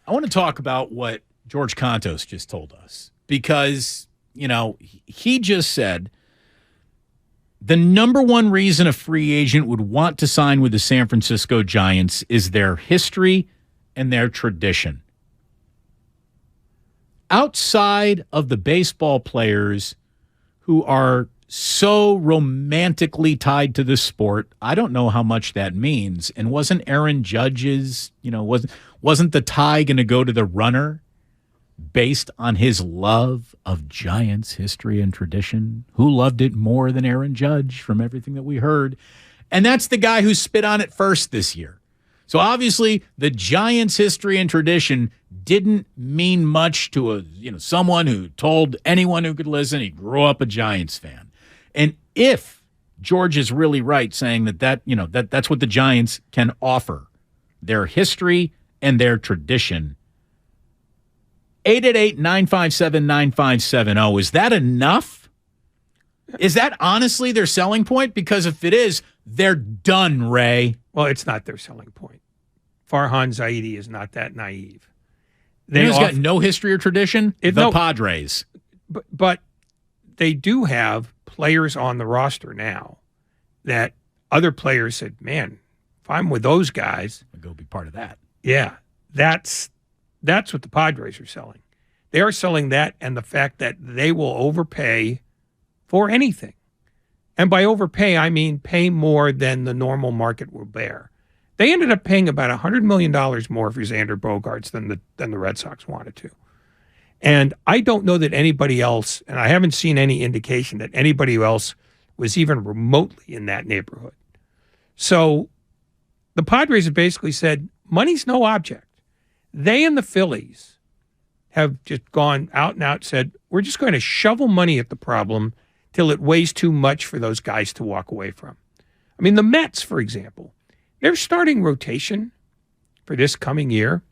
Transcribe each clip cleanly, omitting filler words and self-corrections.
I want to talk about what George Kontos just told us because, he just said the number one reason a free agent would want to sign with the San Francisco Giants is their history and their tradition. Outside of the baseball players who are so romantically tied to the sport, I don't know how much that means. And wasn't Aaron Judge's, wasn't the tie going to go to the runner based on his love of Giants history and tradition? Who loved it more than Aaron Judge from everything that we heard? And that's the guy who spit on it first this year. So obviously the Giants history and tradition didn't mean much to someone who told anyone who could listen he grew up a Giants fan. And if George is really right saying that's what the Giants can offer, their history and their tradition. 888-957-9570. Is that enough? Is that honestly their selling point? Because if it is, they're done, Ray. Well, it's not their selling point. Farhan Zaidi is not that naive. He's got no history or tradition? Padres. But they do have players on the roster now that other players said, man, if I'm with those guys, I'll go be part of that. Yeah, that's what the Padres are selling. They are selling that and the fact that they will overpay for anything. And by overpay, I mean pay more than the normal market will bear. They ended up paying about $100 million more for Xander Bogaerts than the Red Sox wanted to. And I don't know that anybody else, and I haven't seen any indication that anybody else was even remotely in that neighborhood. So the Padres have basically said, money's no object. They and the Phillies have just gone out and out, said, we're just going to shovel money at the problem till it weighs too much for those guys to walk away from. I mean, the Mets, for example, their starting rotation for this coming year,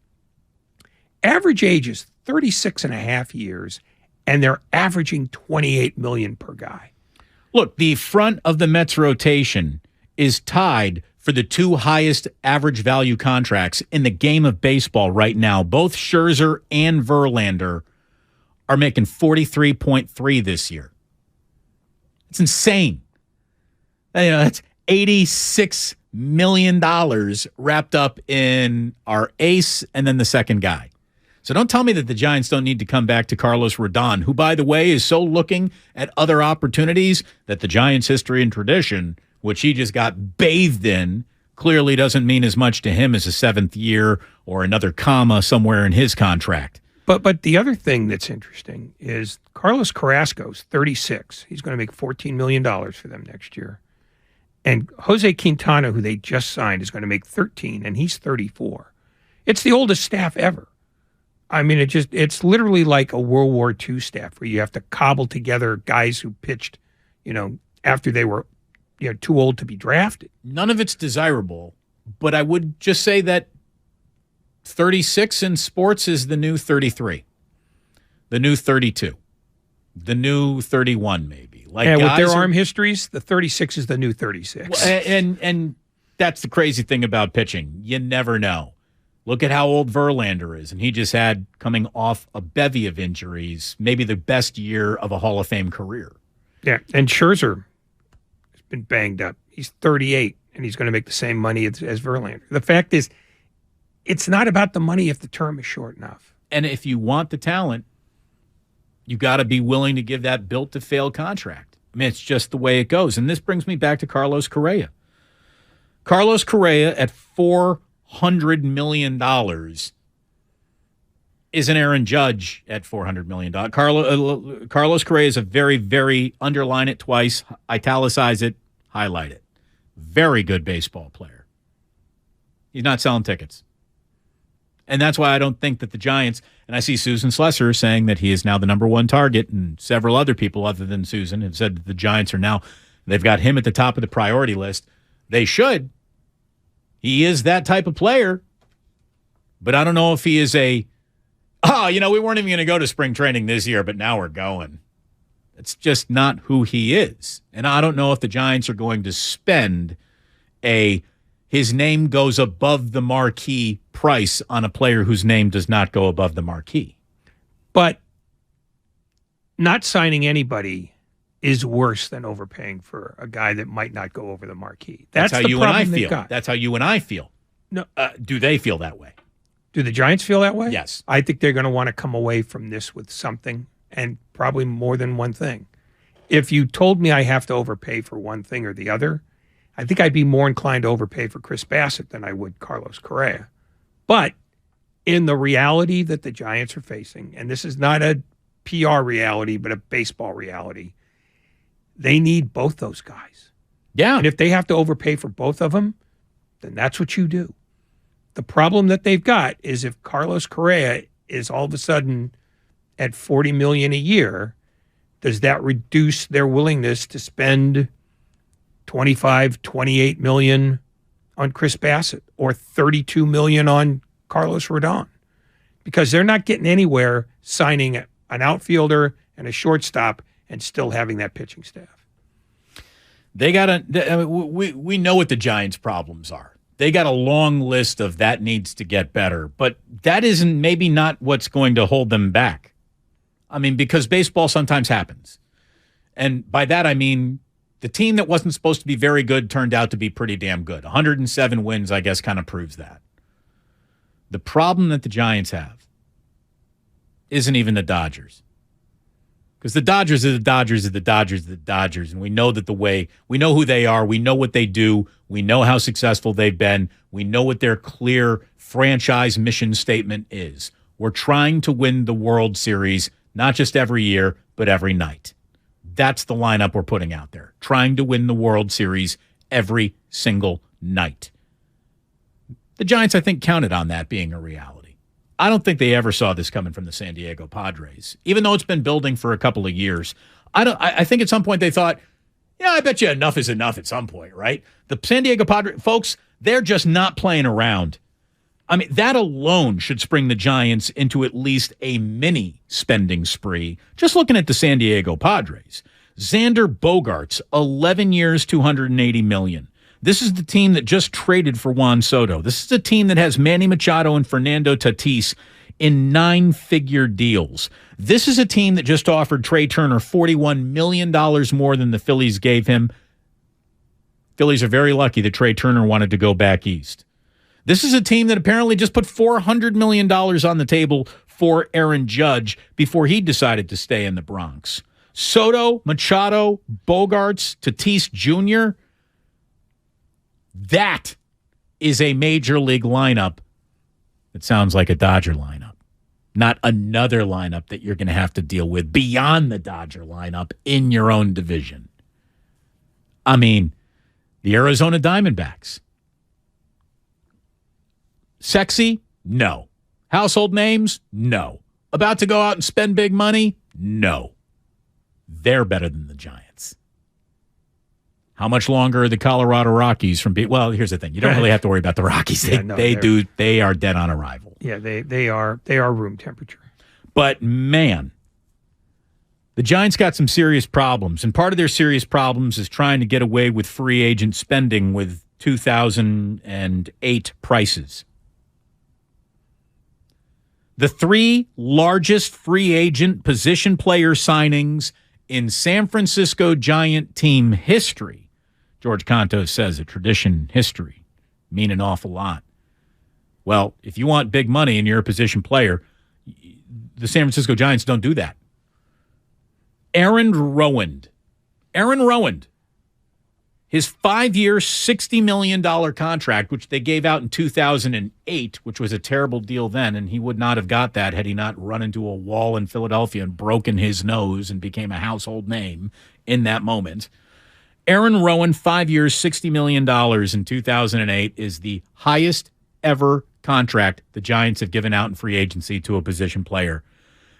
average age is 36 and a half years, and they're averaging $28 million per guy. Look, the front of the Mets rotation is tied for the two highest average value contracts in the game of baseball right now. Both Scherzer and Verlander are making $43.3 this year. It's insane. That's $86 million wrapped up in our ace and then the second guy. So don't tell me that the Giants don't need to come back to Carlos Rodon, who, by the way, is so looking at other opportunities that the Giants' history and tradition, which he just got bathed in, clearly doesn't mean as much to him as a seventh year or another comma somewhere in his contract. But the other thing that's interesting is Carlos Carrasco's 36. He's going to make $14 million for them next year. And Jose Quintana, who they just signed, is going to make 13, and he's 34. It's the oldest staff ever. I mean, it's literally like a World War II staff where you have to cobble together guys who pitched, after they were, too old to be drafted. None of it's desirable, but I would just say that 36 in sports is the new 33, the new 32, the new 31 maybe. And with their arm histories, the 36 is the new 36. And that's the crazy thing about pitching. You never know. Look at how old Verlander is, and he just had, coming off a bevy of injuries, maybe the best year of a Hall of Fame career. Yeah, and Scherzer has been banged up. He's 38, and he's going to make the same money as Verlander. The fact is, it's not about the money if the term is short enough. And if you want the talent, you got to be willing to give that built-to-fail contract. I mean, it's just the way it goes. And this brings me back to Carlos Correa. Carlos Correa at $400 million isn't Aaron Judge at $400 million. Carlos Correa is a very, very, underline it twice, italicize it, highlight it. Very good baseball player. He's not selling tickets. And that's why I don't think that the Giants, and I see Susan Slesser saying that he is now the number one target, and several other people other than Susan have said that the Giants are now, they've got him at the top of the priority list. They should. He is that type of player. But I don't know if he is we weren't even going to go to spring training this year, but now we're going. It's just not who he is. And I don't know if the Giants are going to spend a his name goes above the marquee price on a player whose name does not go above the marquee. But not signing anybody is worse than overpaying for a guy that might not go over the marquee. That's how the you and I problem they've feel. got. That's how you and I feel. No, do they feel that way? do the Giants feel that way? Yes. I think they're going to want to come away from this with something, and probably more than one thing. If you told me I have to overpay for one thing or the other, I think I'd be more inclined to overpay for Chris Bassett than I would Carlos Correa. But in the reality that the Giants are facing, and this is not a PR reality, but a baseball reality, they need both those guys. Yeah. And if they have to overpay for both of them, then that's what you do. The problem that they've got is if Carlos Correa is all of a sudden at $40 million a year, does that reduce their willingness to spend $25, $28 million on Chris Bassett or $32 million on Carlos Rodon? Because they're not getting anywhere signing an outfielder and a shortstop and still having that pitching staff. They got we know what the Giants' problems are. They got a long list of that needs to get better, but that isn't maybe not what's going to hold them back. I mean, because baseball sometimes happens. And by that, I mean, the team that wasn't supposed to be very good turned out to be pretty damn good. 107 wins, I guess, kind of proves that. The problem that the Giants have isn't even the Dodgers. Because the Dodgers are the Dodgers are the Dodgers are the Dodgers. And we know that we know who they are. We know what they do. We know how successful they've been. We know what their clear franchise mission statement is. We're trying to win the World Series, not just every year, but every night. That's the lineup we're putting out there. Trying to win the World Series every single night. The Giants, I think, counted on that being a reality. I don't think they ever saw this coming from the San Diego Padres, even though it's been building for a couple of years. I think at some point they thought, yeah, I bet you enough is enough at some point, right? The San Diego Padres, folks, they're just not playing around. I mean, that alone should spring the Giants into at least a mini spending spree. Just looking at the San Diego Padres. Xander Bogaerts, 11 years, $280 million. This is the team that just traded for Juan Soto. This is a team that has Manny Machado and Fernando Tatis in 9-figure deals. This is a team that just offered Trey Turner $41 million more than the Phillies gave him. Phillies are very lucky that Trey Turner wanted to go back east. This is a team that apparently just put $400 million on the table for Aaron Judge before he decided to stay in the Bronx. Soto, Machado, Bogaerts, Tatis Jr., that is a major league lineup that sounds like a Dodger lineup, not another lineup that you're going to have to deal with beyond the Dodger lineup in your own division. I mean, the Arizona Diamondbacks. Sexy? No. Household names? No. About to go out and spend big money? No. They're better than the Giants. How much longer are the Colorado Rockies from being? Well, here's the thing: you don't really have to worry about the Rockies. They are dead on arrival. Yeah, they are room temperature. But man, the Giants got some serious problems, and part of their serious problems is trying to get away with free agent spending with 2008 prices. The three largest free agent position player signings in San Francisco Giant team history. George Kontos says a tradition history mean an awful lot. Well, if you want big money and you're a position player, the San Francisco Giants don't do that. Aaron Rowand, his 5-year, $60 million contract, which they gave out in 2008, which was a terrible deal then, and he would not have got that had he not run into a wall in Philadelphia and broken his nose and became a household name in that moment. Aaron Rowand, 5 years, $60 million in 2008, is the highest ever contract the Giants have given out in free agency to a position player.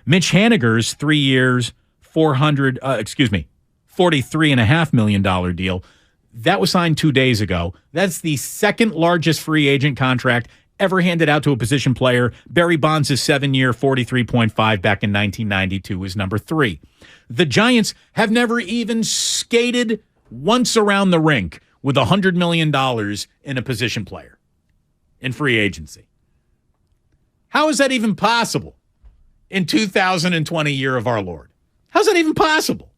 Mitch Haniger's 3 years, $43.5 million deal. That was signed 2 days ago. That's the second largest free agent contract ever handed out to a position player. Barry Bonds' 7-year, $43.5 back in 1992 is number 3. The Giants have never even skated once around the rink with $100 million in a position player in free agency. How is that even possible in 2020 year of our Lord? How's that even possible?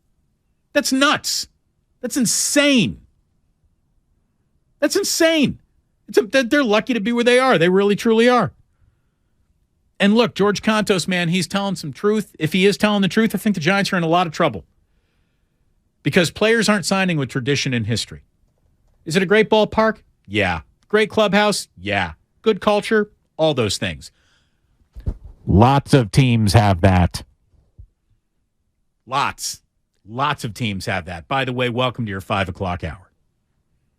That's nuts. That's insane. That's insane. They're lucky to be where they are. They really, truly are. And look, George Kontos, man, he's telling some truth. If he is telling the truth, I think the Giants are in a lot of trouble because players aren't signing with tradition and history. Is it a great ballpark? Yeah. Great clubhouse? Yeah. Good culture? All those things. Lots of teams have that. Lots of teams have that. By the way, welcome to your 5 o'clock hour.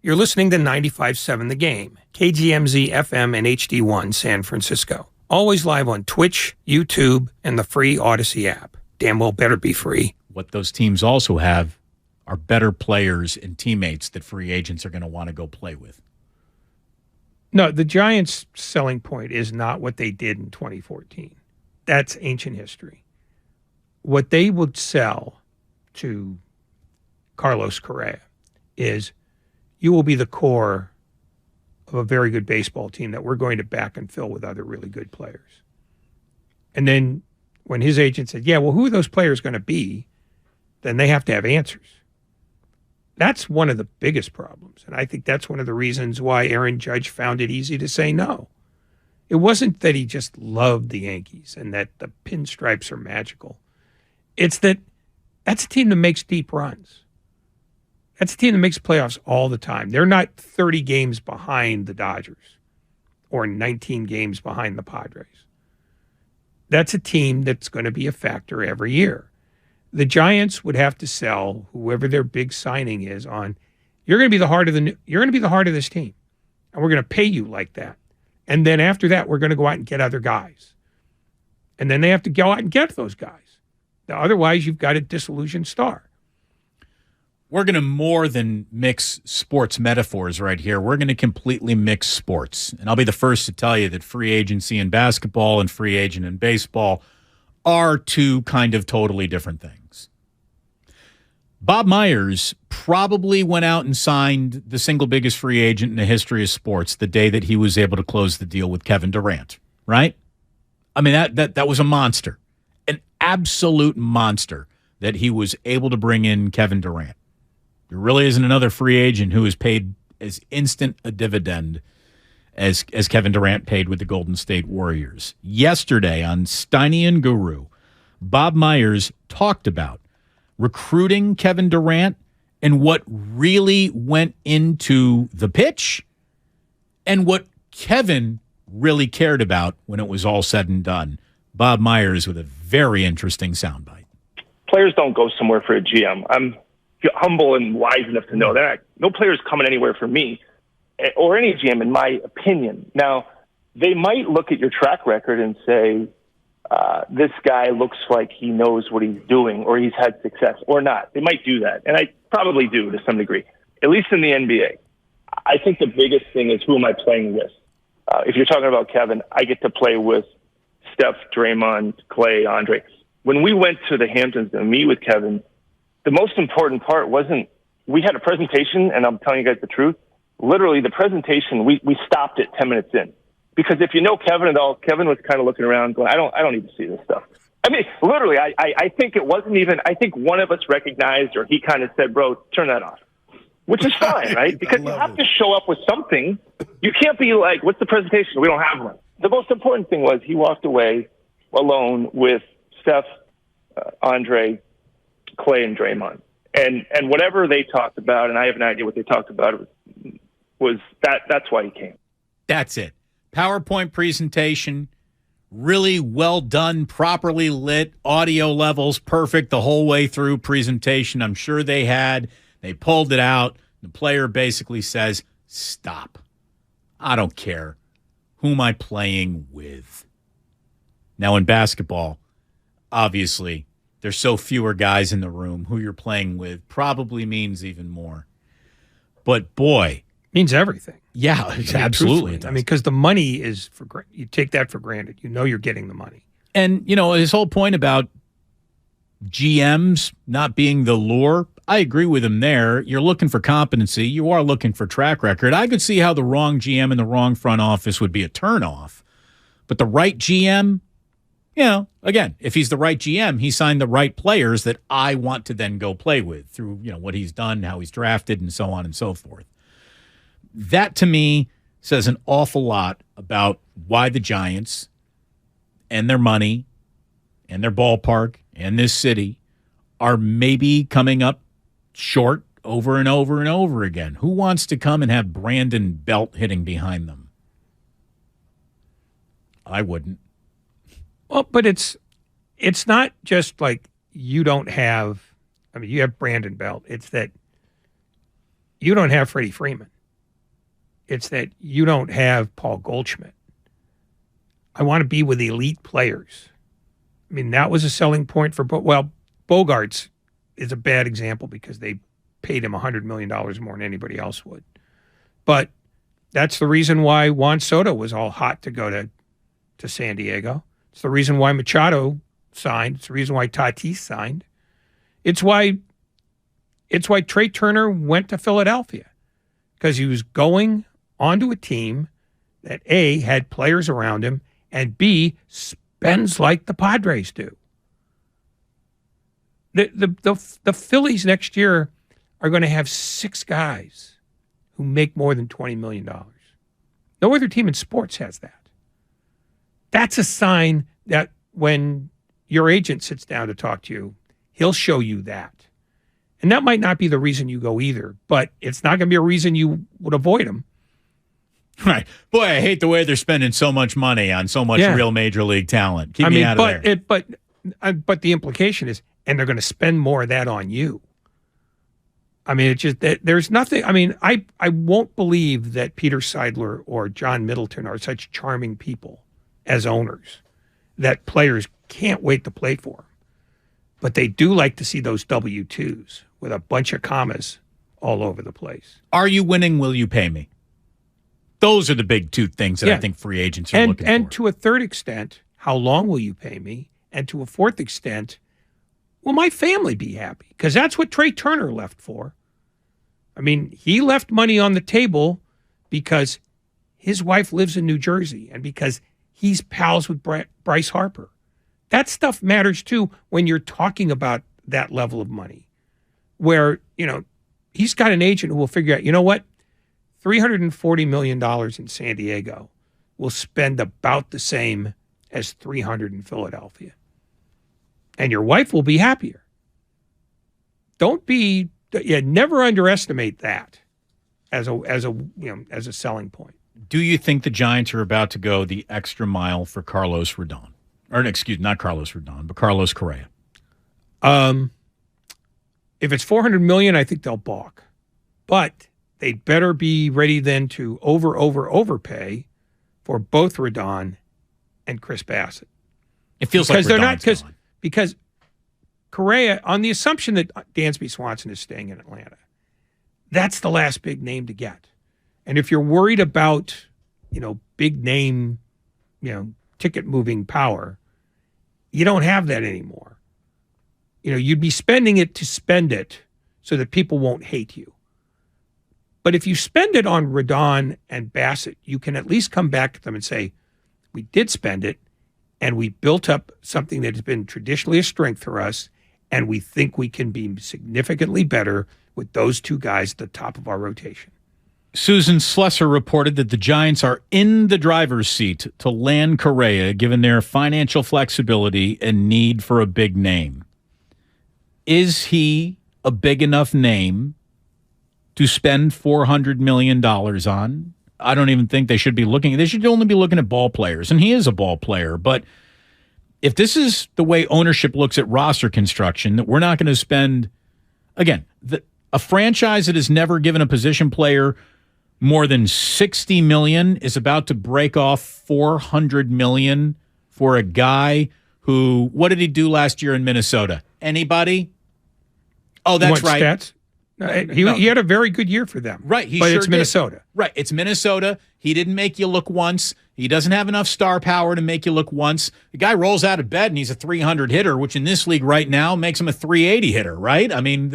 You're listening to 95.7 The Game, KGMZ FM and HD1 San Francisco. Always live on Twitch, YouTube, and the free Odyssey app. Damn well better be free. What those teams also have are better players and teammates that free agents are going to want to go play with. No, the Giants' selling point is not what they did in 2014. That's ancient history. What they would sell to Carlos Correa is you will be the core of a very good baseball team that we're going to back and fill with other really good players. And then when his agent said, yeah, well, who are those players going to be? Then they have to have answers. That's one of the biggest problems. And I think that's one of the reasons why Aaron Judge found it easy to say no. It wasn't that he just loved the Yankees and that the pinstripes are magical. It's that that's a team that makes deep runs. That's a team that makes playoffs all the time. They're not 30 games behind the Dodgers or 19 games behind the Padres. That's a team that's going to be a factor every year. The Giants would have to sell whoever their big signing is on. You're going to be the heart of this team, and we're going to pay you like that. And then after that, we're going to go out and get other guys. And then they have to go out and get those guys. Now, otherwise, you've got a disillusioned star. We're going to more than mix sports metaphors right here. We're going to completely mix sports. And I'll be the first to tell you that free agency in basketball and free agent in baseball are two kind of totally different things. Bob Myers probably went out and signed the single biggest free agent in the history of sports the day that he was able to close the deal with Kevin Durant, right? I mean, that was a monster, an absolute monster that he was able to bring in Kevin Durant. There really isn't another free agent who has paid as instant a dividend as Kevin Durant paid with the Golden State Warriors. Yesterday on Steiny and Guru, Bob Myers talked about recruiting Kevin Durant and what really went into the pitch and what Kevin really cared about when it was all said and done. Bob Myers with a very interesting soundbite. Players don't go somewhere for a GM. I'm humble and wise enough to know that no player's coming anywhere for me or any GM, in my opinion. Now, they might look at your track record and say, this guy looks like he knows what he's doing or he's had success or not. They might do that, and I probably do to some degree, at least in the NBA. I think the biggest thing is who am I playing with? If you're talking about Kevin, I get to play with Steph, Draymond, Clay, Andre. When we went to the Hamptons to meet with Kevin, the most important part wasn't we had a presentation, and I'm telling you guys the truth. Literally, the presentation, we stopped it 10 minutes in. Because if you know Kevin at all, Kevin was kind of looking around going, I don't need to see this stuff. I mean, literally, I think it wasn't even, I think one of us recognized or he kind of said, bro, turn that off. Which is fine, right? Because you have to show up with something. You can't be like, what's the presentation? We don't have one. The most important thing was he walked away alone with Steph, Andre, Clay, and Draymond. And whatever they talked about, and I have no idea what they talked about, was that's why he came. That's it. PowerPoint presentation, really well done, properly lit, audio levels perfect the whole way through presentation. I'm sure they pulled it out. The player basically says, stop. I don't care. Who am I playing with? Now in basketball, obviously, there's so fewer guys in the room. Who you're playing with probably means even more. But boy, means everything. Yeah, absolutely. I mean, because the money is you take that for granted. You know you're getting the money. And, his whole point about GMs not being the lure, I agree with him there. You're looking for competency. You are looking for track record. I could see how the wrong GM and the wrong front office would be a turnoff. But the right GM, again, if he's the right GM, he signed the right players that I want to then go play with through, what he's done, how he's drafted, and so on and so forth. That, to me, says an awful lot about why the Giants and their money and their ballpark and this city are maybe coming up short over and over and over again. Who wants to come and have Brandon Belt hitting behind them? I wouldn't. Well, but it's not just like you don't have, you have Brandon Belt. It's that you don't have Freddie Freeman. It's that you don't have Paul Goldschmidt. I want to be with elite players. That was a selling point for, Bogarts is a bad example because they paid him $100 million more than anybody else would. But that's the reason why Juan Soto was all hot to go to San Diego. It's the reason why Machado signed. It's the reason why Tatis signed. It's why Trey Turner went to Philadelphia, because he was going onto a team that A, had players around him, and B, spends like the Padres do. The Phillies next year are going to have 6 guys who make more than $20 million. No other team in sports has that. That's a sign that when your agent sits down to talk to you, he'll show you that. And that might not be the reason you go either, but it's not going to be a reason you would avoid him. Right. Boy, I hate the way they're spending so much money on so much real major league talent. Keep me out of there. But the implication is, and they're going to spend more of that on you. It's just that there's nothing. I won't believe that Peter Seidler or John Middleton are such charming people as owners that players can't wait to play for them. But they do like to see those W-2s with a bunch of commas all over the place. Are you winning? Will you pay me? Those are the big 2 things that I think free agents are looking for. And to a third extent, how long will you pay me? And to a fourth extent, will my family be happy? Because that's what Trey Turner left for. He left money on the table because his wife lives in New Jersey and because he's pals with Bryce Harper. That stuff matters too when you're talking about that level of money, where, he's got an agent who will figure out, what? $340 million in San Diego will spend about the same as $300 in Philadelphia. And your wife will be happier. Never underestimate that as a selling point. Do you think the Giants are about to go the extra mile for Carlos Rodon? Or not Carlos Rodon, but Carlos Correa. If it's $400 million, I think they'll balk. But they'd better be ready then to overpay for both Rodon and Chris Bassett. It feels like because Correa, on the assumption that Dansby Swanson is staying in Atlanta, that's the last big name to get. And if you're worried about, big name, ticket moving power, you don't have that anymore. You'd be spending it to spend it so that people won't hate you. But if you spend it on Rodon and Bassett, you can at least come back to them and say, we did spend it, and we built up something that has been traditionally a strength for us, and we think we can be significantly better with those 2 guys at the top of our rotation. Susan Slesser reported that the Giants are in the driver's seat to land Correa, given their financial flexibility and need for a big name. Is he a big enough name to spend $400 million on? I don't even think they should be looking. They should only be looking at ball players, and he is a ball player. But if this is the way ownership looks at roster construction, that we're not going to spend, again, a franchise that has never given a position player more than $60 million is about to break off $400 million for a guy who, what did he do last year in Minnesota? Anybody? Oh, that's right. Stats? He had a very good year for them. Right. But it's Minnesota. Right. It's Minnesota. He didn't make you look once. He doesn't have enough star power to make you look once. The guy rolls out of bed and he's a 300 hitter, which in this league right now makes him a 380 hitter, right? I mean,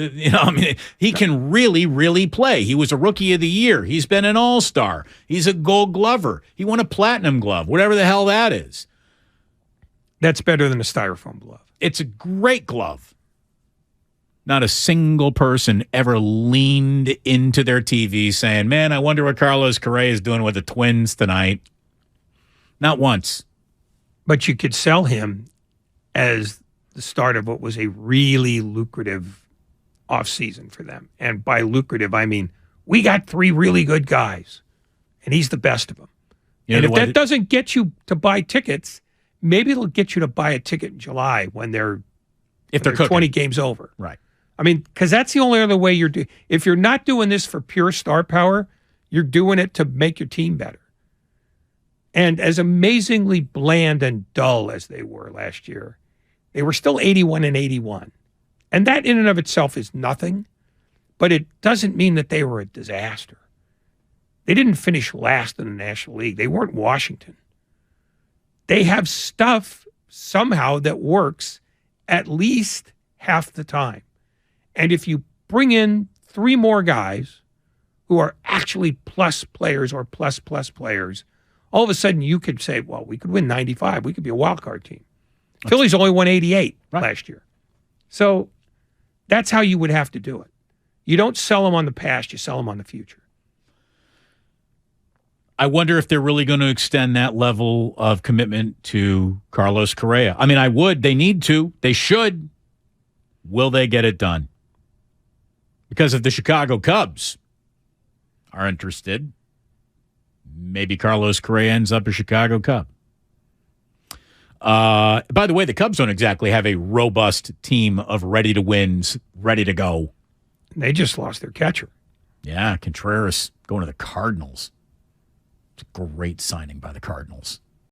he can really, really play. He was a rookie of the year. He's been an all-star. He's a gold glover. He won a platinum glove, whatever the hell that is. That's better than a styrofoam glove. It's a great glove. Not a single person ever leaned into their TV saying, man, I wonder what Carlos Correa is doing with the Twins tonight. Not once. But you could sell him as the start of what was a really lucrative offseason for them. And by lucrative, I mean, we got 3 really good guys, and he's the best of them. And if that doesn't get you to buy tickets, maybe it'll get you to buy a ticket in July when they're 20 games over. Right. I mean, because that's the only other way you're doing. If you're not doing this for pure star power, you're doing it to make your team better. And as amazingly bland and dull as they were last year, they were still 81-81. And that in and of itself is nothing, but it doesn't mean that they were a disaster. They didn't finish last in the National League. They weren't Washington. They have stuff somehow that works at least half the time. And if you bring in 3 more guys who are actually plus players or plus players, all of a sudden you could say, well, we could win 95. We could be a wild card team. Phillies only won 88 last year. So that's how you would have to do it. You don't sell them on the past, you sell them on the future. I wonder if they're really going to extend that level of commitment to Carlos Correa. I mean, I would. They need to. They should. Will they get it done? Because if the Chicago Cubs are interested, maybe Carlos Correa ends up a Chicago Cub. By the way, the Cubs don't exactly have a robust team of ready-to-wins, ready to go. They just lost their catcher. Yeah, Contreras going to the Cardinals. It's a great signing by the Cardinals.